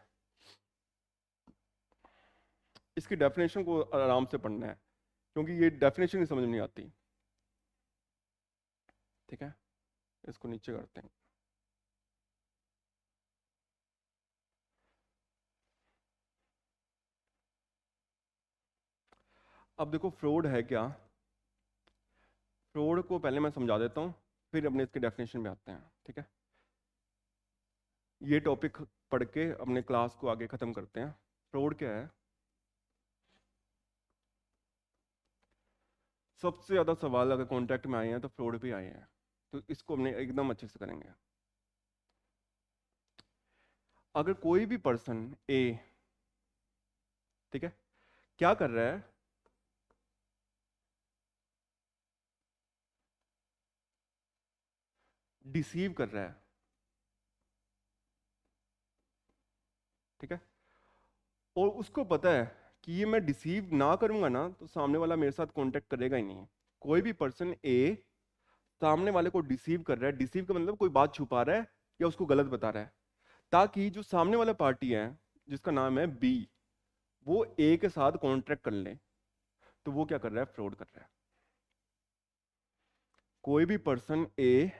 इसकी डेफिनेशन को आराम से पढ़ना है, क्योंकि ये डेफिनेशन ही समझ में नहीं आती, ठीक है। इसको नीचे करते हैं। अब देखो फ्रॉड है क्या, फ्रॉड को पहले मैं समझा देता हूँ, फिर अपने इसके डेफिनेशन में आते हैं, ठीक है। ये टॉपिक पढ़ के अपने क्लास को आगे खत्म करते हैं। फ्रॉड क्या है? सबसे ज्यादा सवाल अगर कॉन्टैक्ट में आए हैं तो फ्रॉड पे आए हैं, तो इसको हमने एकदम अच्छे से करेंगे। अगर कोई भी पर्सन ए, ठीक है, क्या कर रहा है? डिसीव कर रहा है, ठीक है, और उसको पता है कि ये मैं डिसीव ना करूंगा ना तो सामने वाला मेरे साथ कांटेक्ट करेगा ही नहीं। कोई भी पर्सन ए सामने वाले को डिसीव कर रहा है, डिसीव का मतलब कोई बात छुपा रहा है या उसको गलत बता रहा है, ताकि जो सामने वाला पार्टी है जिसका नाम है बी, वो ए के साथ कॉन्ट्रैक्ट कर ले, तो वो क्या कर रहा है, फ्रॉड कर रहा है। कोई भी पर्सन ए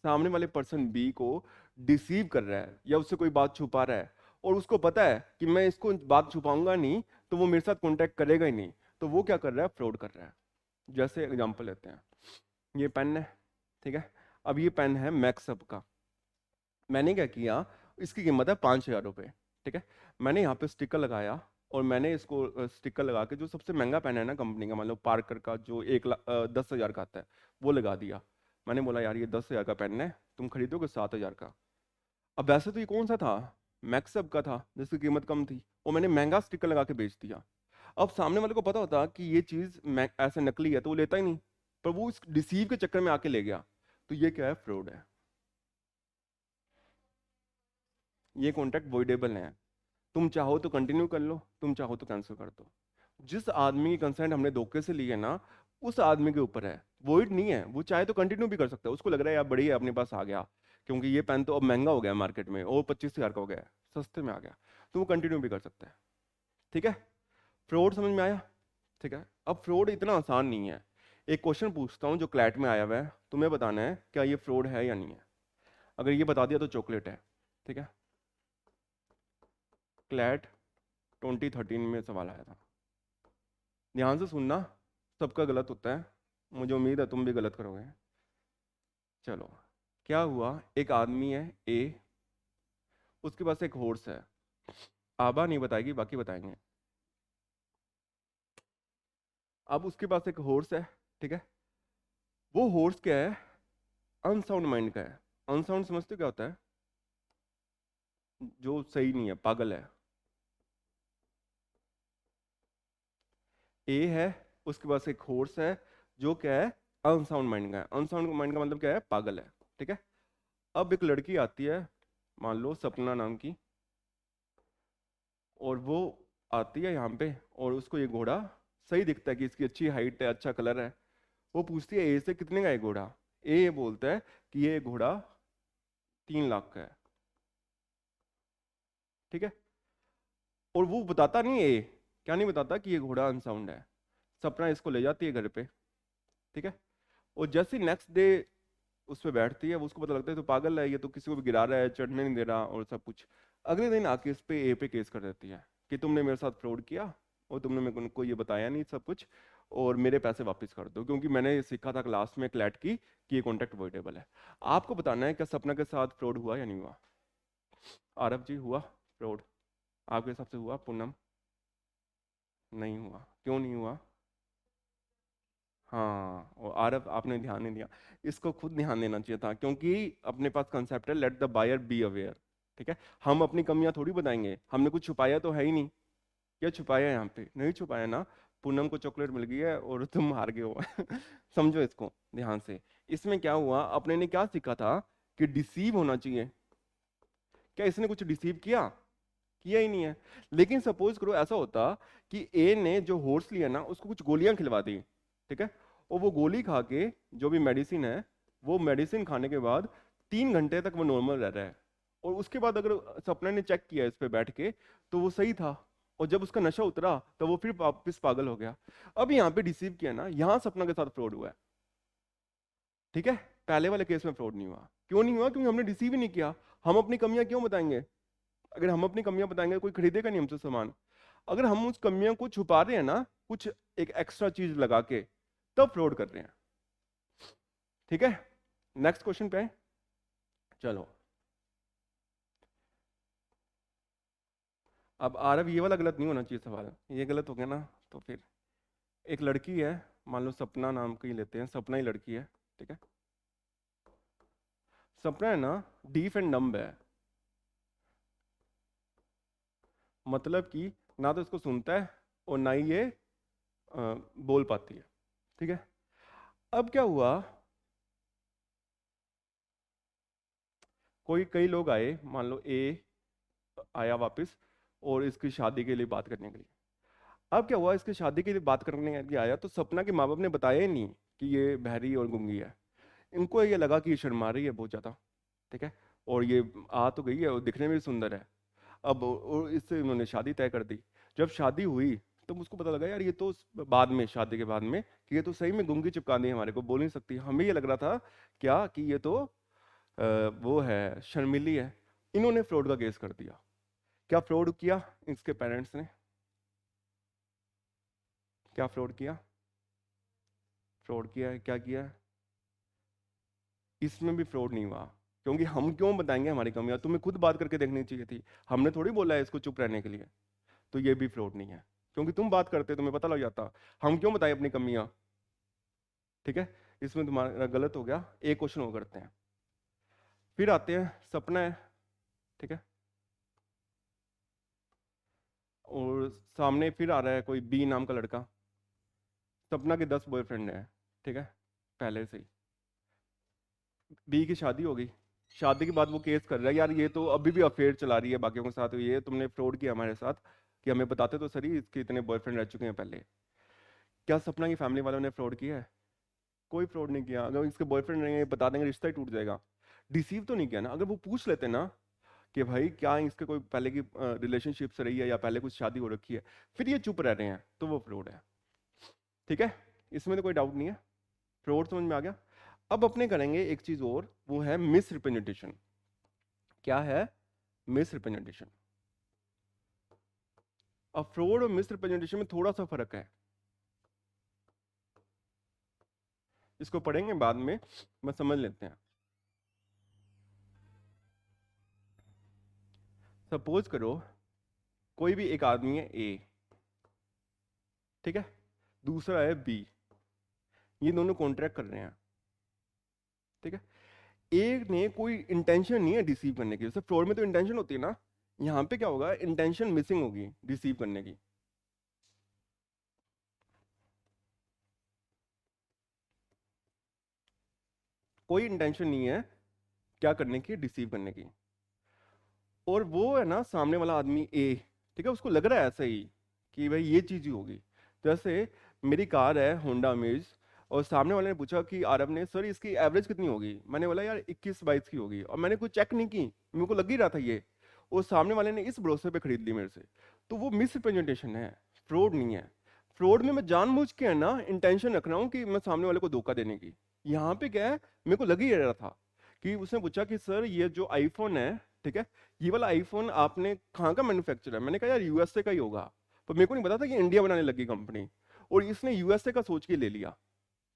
सामने वाले पर्सन बी को डिसीव कर रहा है या उससे कोई बात छुपा रहा है, और उसको पता है कि मैं इसको बात छुपाऊंगा नहीं तो वो मेरे साथ कॉन्टैक्ट करेगा ही नहीं, तो वो क्या कर रहा है, फ्रॉड कर रहा है। जैसे एग्जांपल लेते हैं, ये पेन है, ठीक है। अब ये पेन है मैक्सअप का। मैंने क्या किया, इसकी कीमत है 5,000 रुपये, ठीक है। मैंने यहाँ पे स्टिकर लगाया, और मैंने इसको स्टिकर लगा के जो सबसे महंगा पेन है ना कंपनी का, मान लो पार्कर का जो 10,000 का आता है, वो लगा दिया। मैंने बोला यार ये 10,000 का पेन है, तुम खरीदोगे 7,000 का। अब वैसे तो ये कौन सा था, मैक्सअप का था जिसकी कीमत कम थी, और मैंने महंगा स्टिकर लगा के बेच दिया। अब सामने वाले को पता होता कि ये चीज़ ऐसे नकली है तो वो लेता ही नहीं, पर वो इस डिसीव के चक्कर में आके ले गया, तो ये क्या है, फ्रॉड है। ये कॉन्ट्रैक्ट वॉइडेबल है। तुम चाहो तो कंटिन्यू कर लो, तुम चाहो तो कैंसिल कर दो। जिस आदमी की कंसेंट हमने धोखे से ली है ना, उस आदमी के ऊपर है, वॉइड नहीं है। वो चाहे तो कंटिन्यू भी कर सकता है, उसको लग रहा है यार बढ़िया अपने पास आ गया, क्योंकि ये पेन तो अब महंगा हो गया मार्केट में, और 25,000 का हो गया है, सस्ते में आ गया, तो वो कंटिन्यू भी कर सकता है। ठीक है, फ्रॉड समझ में आया। ठीक है, अब फ्रॉड इतना आसान नहीं है। एक क्वेश्चन पूछता हूँ जो क्लैट में आया हुआ है, तुम्हें बताना है क्या ये फ्रॉड है या नहीं है। अगर ये बता दिया तो चॉकलेट है। ठीक है, क्लैट 2013 में सवाल आया था। ध्यान से सुनना, सबका गलत होता है, मुझे उम्मीद है तुम भी गलत करोगे। चलो, क्या हुआ, एक आदमी है ए, उसके पास एक हॉर्स है। आबा नहीं बताएगी, बाकी बताएंगे। अब उसके पास एक हॉर्स है, ठीक है। वो हॉर्स क्या है, अनसाउंड माइंड का है। अनसाउंड समझते हो क्या होता है, जो सही नहीं है, पागल है। ए है, उसके पास एक हॉर्स है जो क्या है, अनसाउंड माइंड का है। अनसाउंड माइंड का मतलब क्या है, पागल है। ठीक है, अब एक लड़की आती है, मान लो सपना नाम की, और वो आती है यहाँ पे, और उसको ये घोड़ा सही दिखता है कि इसकी अच्छी हाइट है, अच्छा कलर है। वो पूछती है ए से कितने का है घोड़ा। ए ये बोलता है कि ये घोड़ा 3 लाख का है। ठीक है, और वो बताता नहीं है, क्या नहीं बताता कि ये घोड़ा अनसाउंड है। सपना इसको ले जाती है घर पे, ठीक है। और जैसे नेक्स्ट डे उस पर बैठती है, वो उसको पता लगता है तो पागल है, ये तो किसी को भी गिरा रहा है, चढ़ने नहीं दे रहा और सब कुछ। अगले दिन आके इस पे ए पे केस कर देती है कि तुमने मेरे साथ फ्रॉड किया, और तुमने मेरे को ये बताया नहीं सब कुछ, और मेरे पैसे वापस कर दो, क्योंकि मैंने ये सीखा था क्लास में क्लैट की कि ये कॉन्टैक्ट अवॉइडेबल है। आपको बताना है क्या सपना के साथ फ्रॉड हुआ या नहीं हुआ। आरव जी, हुआ फ्रॉड आपके हिसाब से, हुआ। पूनम, नहीं हुआ, क्यों नहीं हुआ। हाँ, और आरव आपने ध्यान नहीं दिया, इसको खुद ध्यान देना चाहिए था, क्योंकि अपने पास कंसेप्ट है let the buyer be aware. ठीक है, हम अपनी कमियां थोड़ी बताएंगे, हमने कुछ छुपाया तो है ही नहीं। क्या छुपाया है, यहाँ पे नहीं छुपाया ना। पूनम को चॉकलेट मिल गई है और तुम हार गए हो। समझो इसको ध्यान से। इसमें क्या हुआ, अपने ने क्या सीखा था कि डिसीव होना चाहिए। क्या इसने कुछ डिसीव किया, किया ही नहीं है। लेकिन सपोज करो ऐसा होता कि ए ने जो हॉर्स लिया ना, उसको कुछ गोलियां खिलवा दी, ठीक है, और वो गोली खा के, जो भी मेडिसिन है, वो मेडिसिन खाने के बाद 3 घंटे तक वो नॉर्मल रह रहा है, और उसके बाद अगर सपना ने चेक किया इस पे बैठ के, तो वो सही था, और जब उसका नशा उतरा तो वो फिर वापिस पागल हो गया। अब यहाँ पे डिसीव किया ना, यहाँ सपना के साथ फ्रॉड हुआ है। ठीक है, पहले वाले केस में फ्रॉड नहीं हुआ। क्यों नहीं हुआ, क्योंकि हमने डिसीव ही नहीं किया। हम अपनी कमियां क्यों बताएंगे, अगर हम अपनी कमियां बताएंगे कोई खरीदेगा नहीं हमसे सामान। अगर हम उस कमियों को छुपा रहे हैं ना, कुछ एक एक्स्ट्रा चीज लगा के, तब फ्रॉड कर रहे हैं। ठीक है, नेक्स्ट क्वेश्चन पे आए। चलो, अब आरव ये वाला गलत नहीं होना चाहिए सवाल, ये गलत हो गया ना तो फिर। एक लड़की है, मान लो सपना नाम की लेते हैं, सपना ही लड़की है, ठीक है। सपना है ना, डीफ एंड डम्ब है, मतलब कि ना तो इसको सुनता है और ना ही ये बोल पाती है। ठीक है, अब क्या हुआ, कोई कई लोग आए, मान लो ए आया वापस, और इसकी शादी के लिए बात करने के लिए। अब क्या हुआ, इसकी शादी के लिए बात करने के लिए आया तो सपना के माँ बाप ने बताया ही नहीं कि ये बहरी और गूंगी है। इनको ये लगा कि ये शर्मा रही है बहुत ज्यादा, ठीक है, और ये आ तो गई है और दिखने में भी सुंदर है। अब और इससे उन्होंने शादी तय कर दी। जब शादी हुई तो मुझको पता लगा यार ये तो बाद में, शादी के बाद में, कि ये तो सही में गूंगी चिपका दी है, हमारे को बोल नहीं सकती। हमें ये लग रहा था क्या कि ये तो वो है, शर्मिली है। इन्होंने फ्रॉड का केस कर दिया। क्या फ्रॉड किया इसके पेरेंट्स ने? क्या फ्रॉड किया? फ्रॉड किया है, क्या किया है? इसमें भी फ्रॉड नहीं हुआ। क्योंकि हम क्यों बताएंगे हमारी कमियां, तुम्हें खुद बात करके देखनी चाहिए थी। हमने थोड़ी बोला है इसको चुप रहने के लिए। तो ये भी फ्रॉड नहीं है, क्योंकि तुम बात करते तुम्हें पता लग जाता। हम क्यों बताएं अपनी कमियां? ठीक है, इसमें तुम्हारा गलत हो गया। एक क्वेश्चन और करते हैं, फिर आते हैं सपना है, ठीक है, और सामने फिर आ रहा है कोई बी नाम का लड़का। सपना के 10 बॉयफ्रेंड है, ठीक है, पहले से ही। बी की शादी हो गई। शादी के बाद वो केस कर रहा है, यार ये तो अभी भी अफेयर चला रही है बाकियों के साथ, ये तुमने फ्रॉड किया हमारे साथ, कि हमें बताते तो सही इसके इतने बॉयफ्रेंड रह चुके हैं पहले। क्या सपना की फैमिली वालों ने फ्रॉड किया है? कोई फ्रॉड नहीं किया। अगर इसके बॉयफ्रेंड रहेंगे बता देंगे, रिश्ता ही टूट जाएगा। डिसीव तो नहीं किया ना। अगर वो पूछ लेते ना कि भाई क्या इसके कोई पहले की रिलेशनशिप से रही है या पहले कुछ शादी हो रखी है, फिर ये चुप रह रहे हैं, तो वो फ्रॉड है। ठीक है, इसमें तो कोई डाउट नहीं है। फ्रॉड समझ में आ गया। अब अपने करेंगे एक चीज और, वो है मिस रिप्रेजेंटेशन। क्या है? Miss representation. अब फ्रॉड और मिस रिप्रेजेंटेशन में थोड़ा सा फर्क है, इसको पढ़ेंगे बाद में, मैं समझ लेते हैं। सपोज करो कोई भी एक आदमी है ए, ठीक है, दूसरा है बी, ये दोनों कॉन्ट्रैक्ट कर रहे हैं, ठीक है। एक ने कोई इंटेंशन नहीं है डिसीव करने की, जैसे फ्रॉड में तो इंटेंशन होती है ना, यहाँ पे क्या होगा, इंटेंशन मिसिंग होगी डिसीव करने की। कोई इंटेंशन नहीं है क्या करने की, डिसीव करने की। और वो है ना सामने वाला आदमी ए, ठीक है, उसको लग रहा है ऐसा ही कि भाई ये चीज ही होगी। जैसे मेरी कार है होंडा अमेज, और सामने वाले ने पूछा कि आरब ने, सर इसकी एवरेज कितनी होगी? मैंने बोला यार 21-22 की होगी, और मैंने कुछ चेक नहीं की, मेरे को लग ही रहा था ये। और सामने वाले ने इस भरोसे पे खरीद ली मेरे से। तो वो मिस रिप्रेजेंटेशन है, फ्रॉड नहीं है। फ्रॉड में मैं जानबूझ के है ना इंटेंशन रख रहा हूँ कि मैं सामने वाले को धोखा देने की। यहाँ पे क्या है, मेरे को लग ही रहा था कि उसने पूछा कि सर ये जो आईफोन है, ठीक है, ये वाला आईफोन आपने कहाँ का मैन्युफैक्चर है? मैंने कहा यार यूएसए का ही होगा। पर मेरे को नहीं पता था कि इंडिया बनाने लगी कंपनी, और इसने यूएसए का सोच के ले लिया,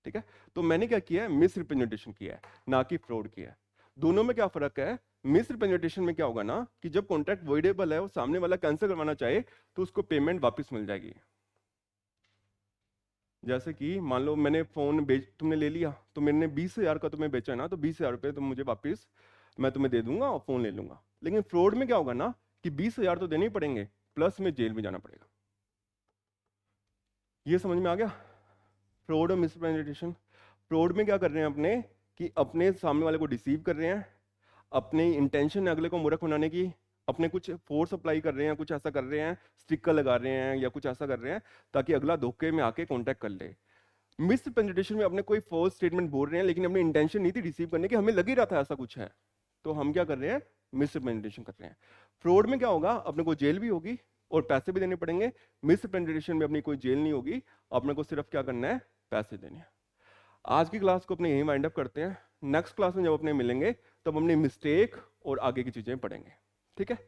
ठीक है। तो मैंने क्या किया है, मिस रिप्रेजेंटेशन किया है, ना कि फ्रॉड किया है। दोनों में क्या फर्क है? मिस रिप्रेजेंटेशन में क्या होगा ना कि जब कॉन्ट्रैक्ट वॉइडेबल है और सामने वाला कैंसिल करवाना चाहे तो उसको पेमेंट वापस मिल जाएगी। जैसे कि मान लो मैंने फोन बेच, तुमने ले लिया, तो मैंने 20,000 का तुम्हें बेचा है ना, तो 20,000 रुपये तुम मुझे वापस, मैं तुम्हें दे दूंगा और फोन ले लूंगा। लेकिन फ्रॉड में क्या होगा ना कि 20,000 तो देने ही पड़ेंगे, प्लस में जेल में जाना पड़ेगा। ये समझ में आ गया? फ्रॉड और मिसप्रेजेंटेशन। फ्रॉड में क्या कर रहे हैं अपने, कि अपने सामने वाले को डिसीव कर रहे हैं, अपनी इंटेंशन है अगले को मूर्ख बनाने की, अपने कुछ फोर्स अप्लाई कर रहे हैं, कुछ ऐसा कर रहे हैं, स्टिकर लगा रहे हैं या कुछ ऐसा कर रहे हैं ताकि अगला धोखे में आके कांटेक्ट कर ले। मिस प्रेजेंटेशन में अपने कोई फॉल्स स्टेटमेंट बोल रहे हैं लेकिन अपनी इंटेंशन नहीं थी रिसीव करने की, हमें लग ही रहा था ऐसा कुछ है, तो हम क्या कर रहे हैं, मिस प्रेजेंटेशन कर रहे हैं। फ्रॉड में क्या होगा, अपने को जेल भी होगी और पैसे भी देने पड़ेंगे। मिस प्रेजेंटेशन में अपनी कोई जेल नहीं होगी, अपने को सिर्फ क्या करना है, पैसे देने हैं। आज की क्लास को अपने यहीं वाइंड अप करते हैं। नेक्स्ट क्लास में जब अपने मिलेंगे तब अपनी मिस्टेक और आगे की चीजें पढ़ेंगे, ठीक है।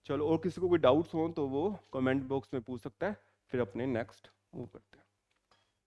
चलो, और किसी को कोई डाउट्स हो तो वो कमेंट बॉक्स में पूछ सकता है, फिर अपने नेक्स्ट मूव करते हैं।